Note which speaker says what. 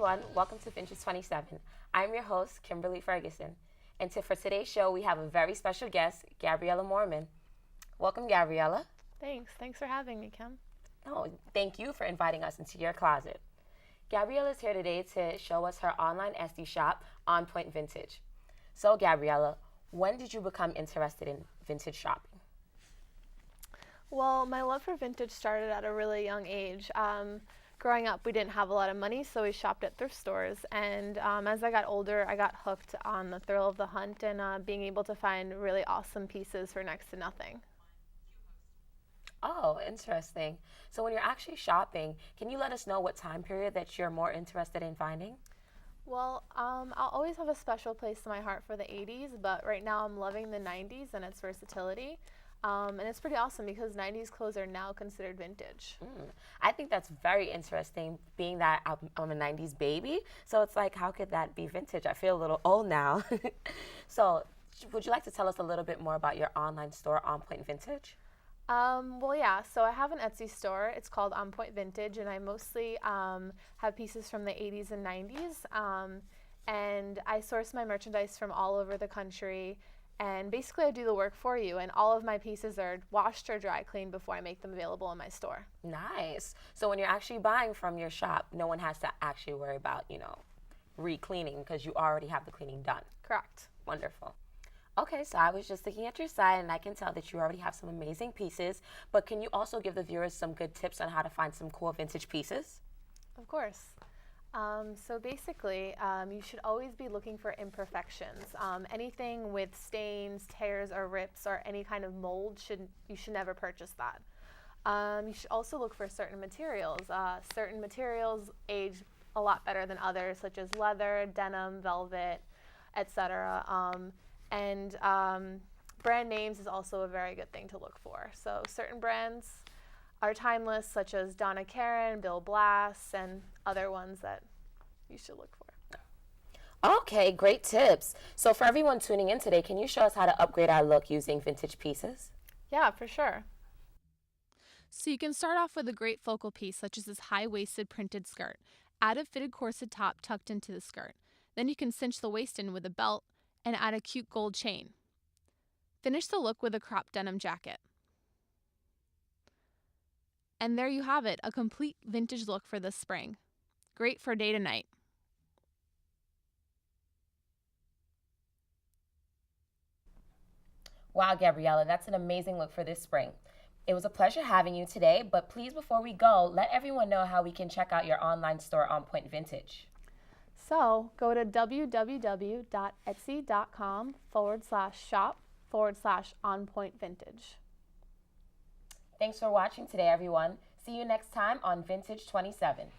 Speaker 1: everyone, welcome to Vintage 27. I'm your host, Kimberly Ferguson. And for today's show, we have a very special guest, Gabriella Mormon. Welcome, Gabriella.
Speaker 2: Thanks for having me, Kim.
Speaker 1: Oh, thank you for inviting us into your closet. Gabriella is here today to show us her online Etsy shop, On Point Vintage. So, Gabriella, when did you become interested in vintage shopping?
Speaker 2: Well, my love for vintage started at a really young age. Growing up, we didn't have a lot of money, so we shopped at thrift stores. And as I got older, I got hooked on the thrill of the hunt and being able to find really awesome pieces for next to nothing.
Speaker 1: Oh, interesting. So, when you're actually shopping, can you let us know what time period that you're more interested in finding?
Speaker 2: Well, I'll always have a special place in my heart for the 80s, but right now I'm loving the 90s and its versatility. And it's pretty awesome because 90s clothes are now considered vintage.
Speaker 1: I think that's very interesting, being that I'm a 90s baby. So it's like, how could that be vintage? I feel a little old now. So, would you like to tell us a little bit more about your online store, On Point Vintage?
Speaker 2: Well, yeah, so I have an Etsy store. It's called On Point Vintage, and I mostly have pieces from the 80s and 90s. And I source my merchandise from all over the country. And basically, I do the work for you, and all of my pieces are washed or dry cleaned before I make them available in my store.
Speaker 1: Nice. So when you're actually buying from your shop, no one has to actually worry about, re-cleaning because you already have the cleaning done.
Speaker 2: Correct.
Speaker 1: Wonderful. Okay, so I was just looking at your site and I can tell that you already have some amazing pieces, but can you also give the viewers some good tips on how to find some cool vintage pieces?
Speaker 2: Of course. So basically, you should always be looking for imperfections. Anything with stains, tears, or rips, or any kind of mold, you should never purchase that. You should also look for certain materials. Certain materials age a lot better than others, such as leather, denim, velvet, etc. And brand names is also a very good thing to look for. So certain brands are timeless, such as Donna Karan, Bill Blass, and other ones that you should look for.
Speaker 1: Okay, great tips. So for everyone tuning in today, can you show us how to upgrade our look using vintage pieces?
Speaker 2: Yeah, for sure.
Speaker 3: So you can start off with a great focal piece such as this high-waisted printed skirt. Add a fitted corset top tucked into the skirt. Then you can cinch the waist in with a belt and add a cute gold chain. Finish the look with a cropped denim jacket. And there you have it, a complete vintage look for this spring. Great for day to night.
Speaker 1: Wow, Gabriella, that's an amazing look for this spring. It was a pleasure having you today, but please, before we go, let everyone know how we can check out your online store, On Point Vintage.
Speaker 2: So go to www.etsy.com/shop/onpointvintage.
Speaker 1: Thanks for watching today, everyone. See you next time on Vintage 27.